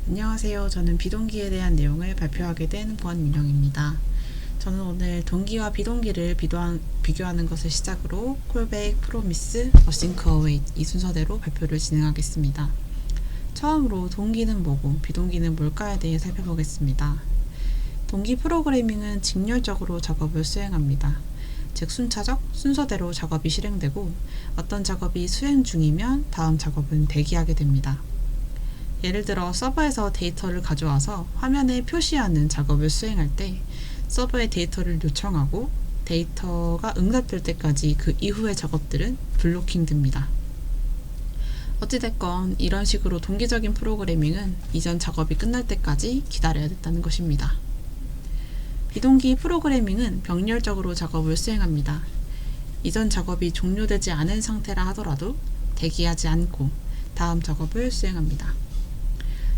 안녕하세요. 저는 비동기에 대한 내용을 발표하게 된 권민영입니다. 저는 오늘 동기와 비동기를 비교하는 것을 시작으로 콜백, 프로미스, 어싱크 어웨이 이 순서대로 발표를 진행하겠습니다. 처음으로 동기는 뭐고 비동기는 뭘까에 대해 살펴보겠습니다. 동기 프로그래밍은 직렬적으로 작업을 수행합니다. 즉 순차적, 순서대로 작업이 실행되고 어떤 작업이 수행 중이면 다음 작업은 대기하게 됩니다. 예를 들어 서버에서 데이터를 가져와서 화면에 표시하는 작업을 수행할 때 서버에 데이터를 요청하고 데이터가 응답될 때까지 그 이후의 작업들은 블로킹 됩니다. 어찌됐건 이런 식으로 동기적인 프로그래밍은 이전 작업이 끝날 때까지 기다려야 됐다는 것입니다. 비동기 프로그래밍은 병렬적으로 작업을 수행합니다. 이전 작업이 종료되지 않은 상태라 하더라도 대기하지 않고 다음 작업을 수행합니다.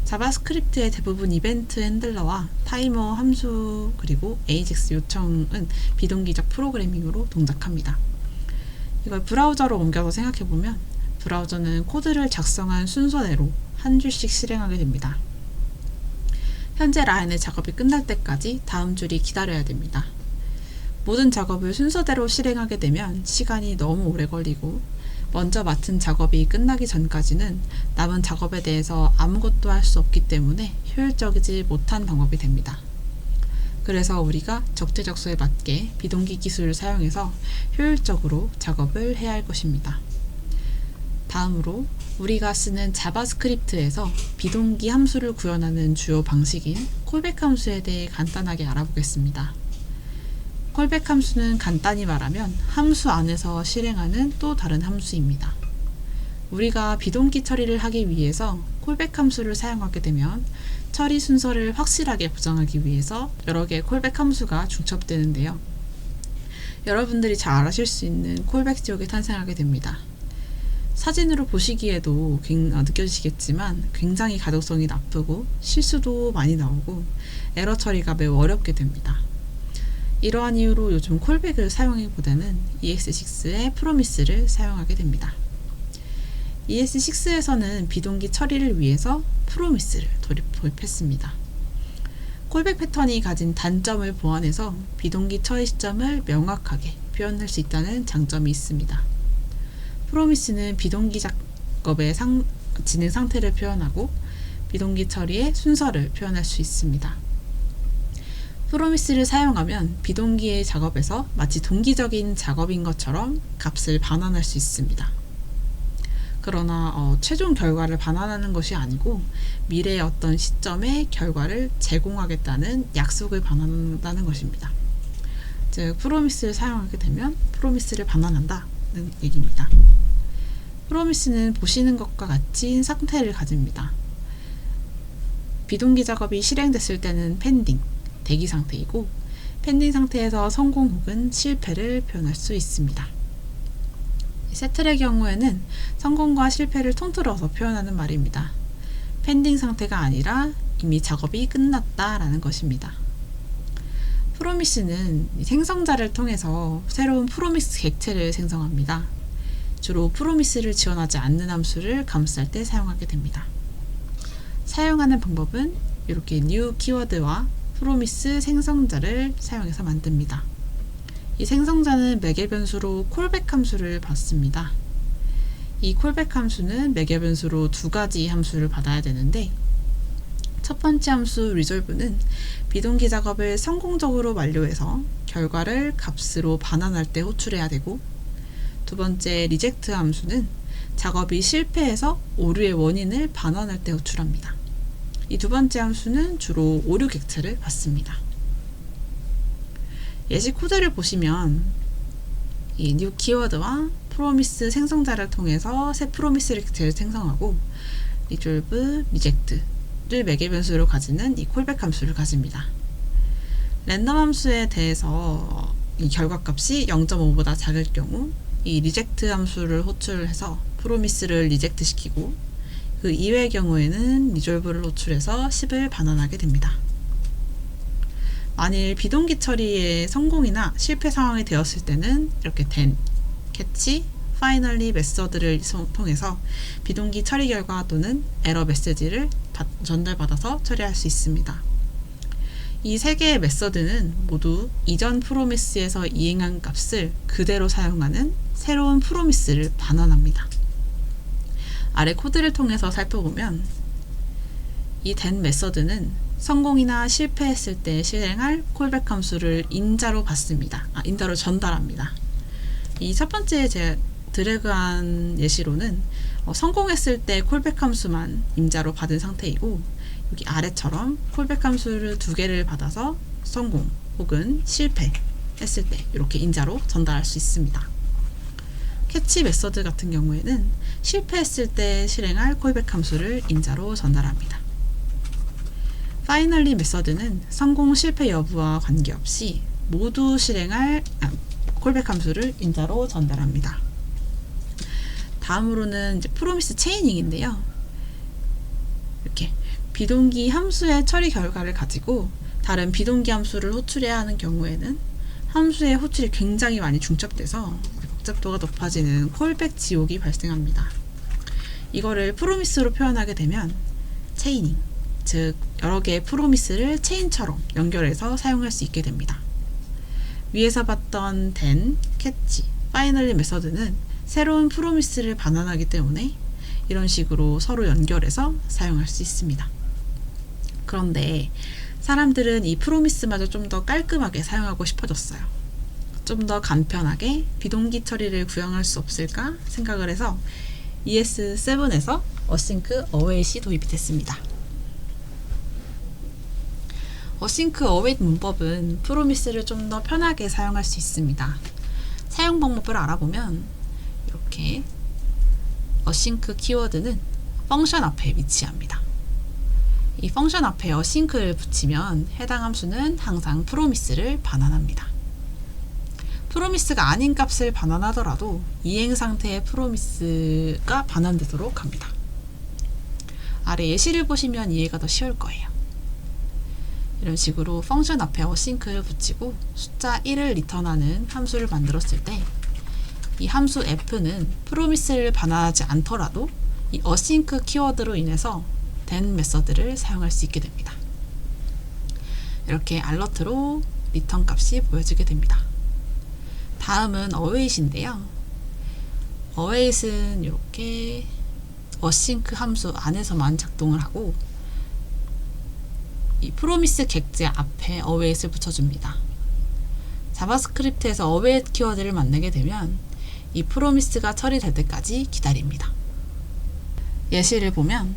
자바스크립트의 대부분 이벤트 핸들러와 타이머 함수 그리고 AJAX 요청은 비동기적 프로그래밍으로 동작합니다. 이걸 브라우저로 옮겨서 생각해보면 브라우저는 코드를 작성한 순서대로 한 줄씩 실행하게 됩니다. 현재 라인의 작업이 끝날 때까지 다음 줄이 기다려야 됩니다. 모든 작업을 순서대로 실행하게 되면 시간이 너무 오래 걸리고 먼저 맡은 작업이 끝나기 전까지는 남은 작업에 대해서 아무것도 할 수 없기 때문에 효율적이지 못한 방법이 됩니다. 그래서 우리가 적재적소에 맞게 비동기 기술을 사용해서 효율적으로 작업을 해야 할 것입니다. 다음으로 우리가 쓰는 자바스크립트에서 비동기 함수를 구현하는 주요 방식인 콜백 함수에 대해 간단하게 알아보겠습니다. 콜백 함수는 간단히 말하면 함수 안에서 실행하는 또 다른 함수입니다. 우리가 비동기 처리를 하기 위해서 콜백 함수를 사용하게 되면 처리 순서를 확실하게 보장하기 위해서 여러 개의 콜백 함수가 중첩되는데요. 여러분들이 잘 아실 수 있는 콜백 지옥이 탄생하게 됩니다. 사진으로 보시기에도 느껴지시겠지만 굉장히 가독성이 나쁘고 실수도 많이 나오고 에러 처리가 매우 어렵게 됩니다. 이러한 이유로 요즘 콜백을 사용하기보다는 ES6의 프로미스를 사용하게 됩니다. ES6에서는 비동기 처리를 위해서 프로미스를 도입했습니다. 콜백 패턴이 가진 단점을 보완해서 비동기 처리 시점을 명확하게 표현할 수 있다는 장점이 있습니다. 프로미스는 비동기 작업의 진행 상태를 표현하고 비동기 처리의 순서를 표현할 수 있습니다. 프로미스를 사용하면 비동기의 작업에서 마치 동기적인 작업인 것처럼 값을 반환할 수 있습니다. 그러나 최종 결과를 반환하는 것이 아니고 미래의 어떤 시점에 결과를 제공하겠다는 약속을 반환한다는 것입니다. 즉 프로미스를 사용하게 되면 프로미스를 반환한다는 얘기입니다. 프로미스는 보시는 것과 같이 상태를 가집니다. 비동기 작업이 실행됐을 때는 펜딩, 대기 상태이고 펜딩 상태에서 성공 혹은 실패를 표현할 수 있습니다. 세틀의 경우에는 성공과 실패를 통틀어서 표현하는 말입니다. 펜딩 상태가 아니라 이미 작업이 끝났다라는 것입니다. 프로미스는 생성자를 통해서 새로운 프로미스 객체를 생성합니다. 주로 프로미스를 지원하지 않는 함수를 감쌀 때 사용하게 됩니다. 사용하는 방법은 이렇게 new 키워드와 프로미스 생성자를 사용해서 만듭니다. 이 생성자는 매개 변수로 콜백 함수를 받습니다. 이 콜백 함수는 매개 변수로 두 가지 함수를 받아야 되는데 첫 번째 함수 resolve는 비동기 작업을 성공적으로 완료해서 결과를 값으로 반환할 때 호출해야 되고 두 번째 reject 함수는 작업이 실패해서 오류의 원인을 반환할 때 호출합니다. 이 두 번째 함수는 주로 오류 객체를 받습니다. 예시 코드를 보시면 이 new 키워드와 프로미스 생성자를 통해서 새 프로미스 객체를 생성하고 resolve, reject를 매개 변수로 가지는 이 콜백 함수를 가집니다. 랜덤 함수에 대해서 이 결과값이 0.5보다 작을 경우 이 reject 함수를 호출해서 프로미스를 리젝트 시키고 그 이외의 경우에는 resolve를 호출해서 10을 반환하게 됩니다. 만일 비동기 처리의 성공이나 실패 상황이 되었을 때는 이렇게 then, catch, finally 메서드를 통해서 비동기 처리 결과 또는 에러 메시지를 전달받아서 처리할 수 있습니다. 이 세 개의 메서드는 모두 이전 프로미스에서 이행한 값을 그대로 사용하는 새로운 프로미스를 반환합니다. 아래 코드를 통해서 살펴보면 이 then 메서드는 성공이나 실패했을 때 실행할 콜백 함수를 인자로 받습니다. 인자로 전달합니다. 이 첫 번째 제가 드래그한 예시로는 성공했을 때 콜백 함수만 임자로 받은 상태이고, 여기 아래처럼 콜백 함수를 두 개를 받아서 성공 혹은 실패했을 때 이렇게 인자로 전달할 수 있습니다. 캐치 메서드 같은 경우에는 실패했을 때 실행할 콜백 함수를 인자로 전달합니다. finally 메서드는 성공 실패 여부와 관계없이 모두 실행할 콜백 함수를 인자로 전달합니다. 다음으로는 이제 프로미스 체이닝인데요. 이렇게 비동기 함수의 처리 결과를 가지고 다른 비동기 함수를 호출해야 하는 경우에는 함수의 호출이 굉장히 많이 중첩돼서 복잡도가 높아지는 콜백 지옥이 발생합니다. 이거를 프로미스로 표현하게 되면 체이닝, 즉 여러 개의 프로미스를 체인처럼 연결해서 사용할 수 있게 됩니다. 위에서 봤던 then, catch, finally 메서드는 새로운 프로미스를 반환하기 때문에 이런 식으로 서로 연결해서 사용할 수 있습니다. 그런데 사람들은 이 프로미스마저 좀 더 깔끔하게 사용하고 싶어졌어요. 좀 더 간편하게 비동기 처리를 구현할 수 없을까 생각을 해서 ES7에서 async await이 도입이 됐습니다. async await 문법은 프로미스를 좀 더 편하게 사용할 수 있습니다. 사용 방법을 알아보면 이렇게 async 키워드는 펑션 앞에 위치합니다. 이 펑션 앞에 async를 붙이면 해당 함수는 항상 프로미스를 반환합니다. 프로미스가 아닌 값을 반환하더라도 이행 상태의 프로미스가 반환되도록 합니다. 아래 예시를 보시면 이해가 더 쉬울 거예요. 이런 식으로 펑션 앞에 async를 붙이고 숫자 1을 리턴하는 함수를 만들었을 때 이 함수 f는 프로미스를 반환하지 않더라도 이 async 키워드로 인해서 then 메서드를 사용할 수 있게 됩니다. 이렇게 알러트로 리턴 값이 보여지게 됩니다. 다음은 await인데요. await은 이렇게 async 함수 안에서만 작동을 하고 이 프로미스 객체 앞에 await을 붙여줍니다. 자바스크립트에서 await 키워드를 만나게 되면 이 프로미스가 처리될 때까지 기다립니다. 예시를 보면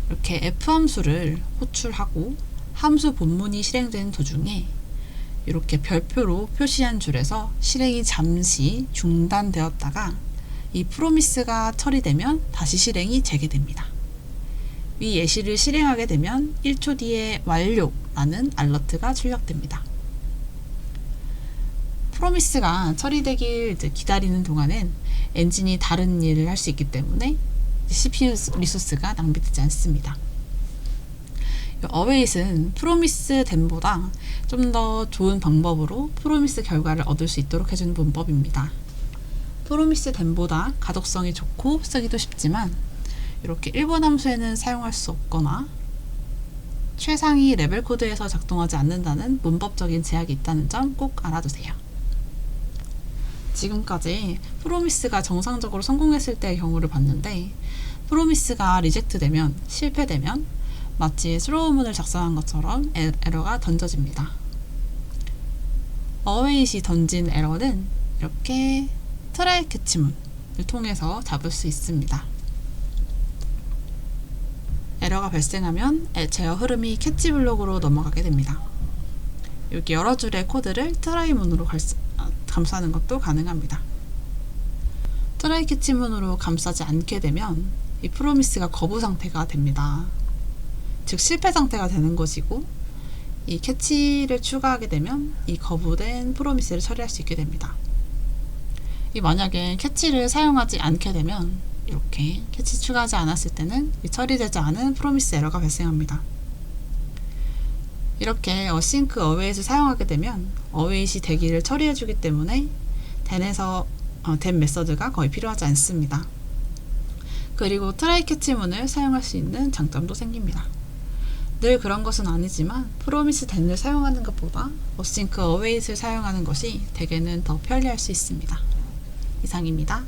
이렇게 f 함수를 호출하고 함수 본문이 실행되는 도중에 이렇게 별표로 표시한 줄에서 실행이 잠시 중단되었다가 이 프로미스가 처리되면 다시 실행이 재개됩니다. 위 예시를 실행하게 되면 1초 뒤에 완료라는 알러트가 출력됩니다. 프로미스가 처리되길 기다리는 동안엔 엔진이 다른 일을 할 수 있기 때문에 CPU 리소스가 낭비되지 않습니다. await은 프로미스 then보다 좀 더 좋은 방법으로 프로미스 결과를 얻을 수 있도록 해주는 문법입니다. 프로미스 then보다 가독성이 좋고 쓰기도 쉽지만 이렇게 1번 함수에는 사용할 수 없거나 최상위 레벨 코드에서 작동하지 않는다는 문법적인 제약이 있다는 점 꼭 알아두세요. 지금까지 프로미스가 정상적으로 성공했을 때의 경우를 봤는데 프로미스가 리젝트 되면, 실패되면 마치 스로우 문을 작성한 것처럼 에러가 던져집니다. await이 던진 에러는 이렇게 트라이 캐치문을 통해서 잡을 수 있습니다. 에러가 발생하면 제어 흐름이 캐치 블록으로 넘어가게 됩니다. 여기 여러 줄의 코드를 트라이 문으로 감싸는 것도 가능합니다. 트라이 캐치문으로 감싸지 않게 되면 이 프로미스가 거부 상태가 됩니다. 즉 실패 상태가 되는 것이고 이 캐치를 추가하게 되면 이 거부된 프로미스를 처리할 수 있게 됩니다. 만약에 캐치를 사용하지 않게 되면 이렇게 캐치 추가하지 않았을 때는 처리되지 않은 프로미스 에러가 발생합니다. 이렇게 async await을 사용하게 되면 await이 대기를 처리해주기 때문에 then에서 된 메서드가 거의 필요하지 않습니다. 그리고 트라이 캐치문을 사용할 수 있는 장점도 생깁니다. 늘 그런 것은 아니지만 프로미스 then을 사용하는 것보다 async await을 사용하는 것이 대개는 더 편리할 수 있습니다. 이상입니다.